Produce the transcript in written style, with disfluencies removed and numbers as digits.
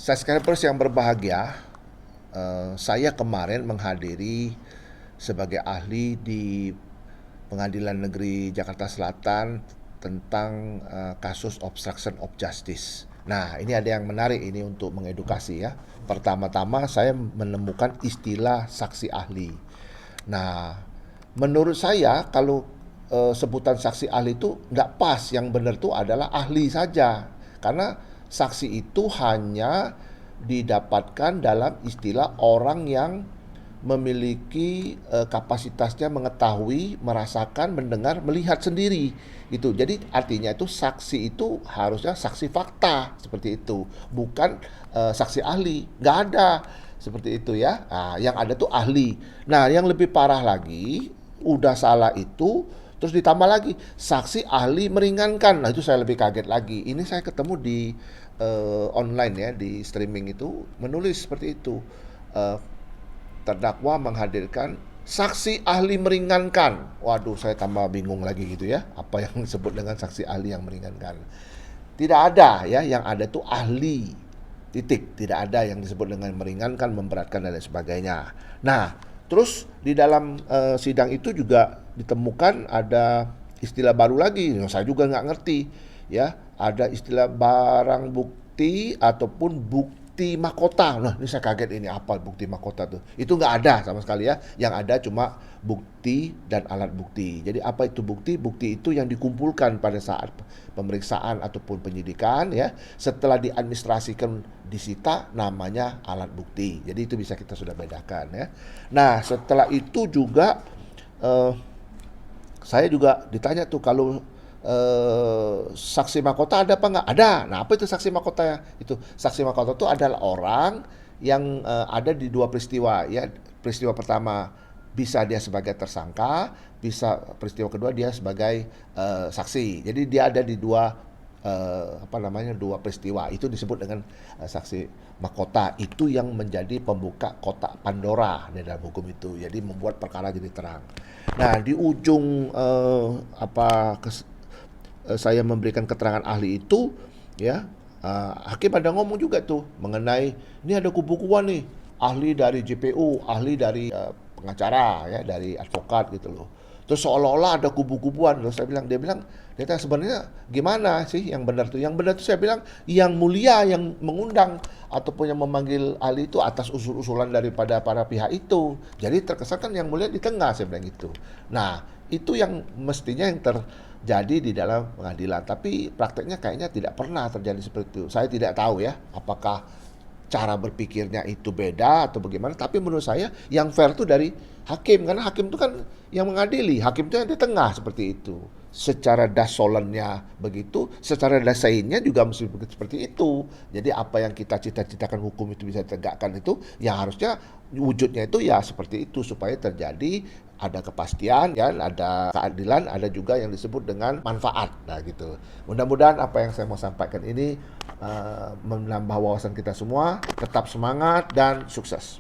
Subscribers yang berbahagia, saya kemarin menghadiri sebagai ahli di Pengadilan Negeri Jakarta Selatan tentang kasus obstruction of justice. Nah, ini ada yang menarik ini untuk mengedukasi ya. Pertama-tama saya menemukan istilah saksi ahli. Nah, menurut saya kalau sebutan saksi ahli itu nggak pas. Yang benar itu adalah ahli saja. Karena saksi itu hanya didapatkan dalam istilah orang yang memiliki kapasitasnya mengetahui, merasakan, mendengar, melihat sendiri itu. Jadi artinya itu saksi itu harusnya saksi fakta seperti itu, bukan saksi ahli. Nggak ada seperti itu ya. Nah, yang ada tuh ahli. Nah, yang lebih parah lagi, udah salah itu terus ditambah lagi saksi ahli meringankan. Nah, itu saya lebih kaget lagi. Ini saya ketemu di online ya, di streaming itu menulis seperti itu. Uh, Terdakwa menghadirkan saksi ahli meringankan. Waduh, saya tambah bingung lagi gitu ya. Apa yang disebut dengan saksi ahli yang meringankan? Tidak ada ya, yang ada itu ahli. Titik. Tidak ada yang disebut dengan meringankan, memberatkan dan lain sebagainya. Nah, terus di dalam sidang itu juga ditemukan ada istilah baru lagi. Yang saya juga nggak ngerti ya. Ada istilah barang bukti ataupun bukti mahkota. Nah, ini saya kaget, ini apa bukti mahkota tuh? Itu nggak ada sama sekali ya. Yang ada cuma bukti dan alat bukti. Jadi apa itu bukti? Bukti itu yang dikumpulkan pada saat pemeriksaan ataupun penyidikan ya. Setelah diadministrasikan disita, namanya alat bukti. Jadi itu bisa kita sudah bedakan ya. Nah, setelah itu juga saya juga ditanya tuh kalau saksi mahkota ada apa nggak? Ada. Nah, apa itu saksi mahkota ya? Itu saksi mahkota itu adalah orang yang ada di dua peristiwa ya. Peristiwa pertama bisa dia sebagai tersangka, bisa peristiwa kedua dia sebagai saksi. Jadi dia ada di dua peristiwa. Itu disebut dengan saksi mahkota. Itu yang menjadi pembuka kotak Pandora di dalam hukum itu. Jadi membuat perkara jadi terang. Nah, di ujung saya memberikan keterangan ahli itu ya, hakim ada ngomong juga tuh mengenai ini ada kubu-kubuan nih, ahli dari JPU, ahli dari pengacara ya, dari advokat gitu loh. Terus seolah-olah ada kubu-kubuan. Terus dia bilang sebenarnya gimana sih yang benar tuh? Yang benar tuh saya bilang yang mulia yang mengundang ataupun yang memanggil ahli itu atas usul-usulan daripada para pihak itu. Jadi terkesan kan yang mulia di tengah, saya bilang gitu. Nah, itu yang mestinya yang terjadi di dalam pengadilan. Tapi prakteknya kayaknya tidak pernah terjadi seperti itu. Saya tidak tahu ya, apakah cara berpikirnya itu beda atau bagaimana. Tapi menurut saya yang fair itu dari hakim. Karena hakim itu kan yang mengadili. Hakim itu yang di tengah seperti itu. Secara dasolannya begitu, secara dasainnya juga mesti seperti itu. Jadi apa yang kita cita-citakan hukum itu bisa ditegakkan itu, yang harusnya wujudnya itu ya seperti itu supaya terjadi ada kepastian, ya, ada keadilan, ada juga yang disebut dengan manfaat. Nah gitu. Mudah-mudahan apa yang saya mau sampaikan ini menambah wawasan kita semua. Tetap semangat dan sukses.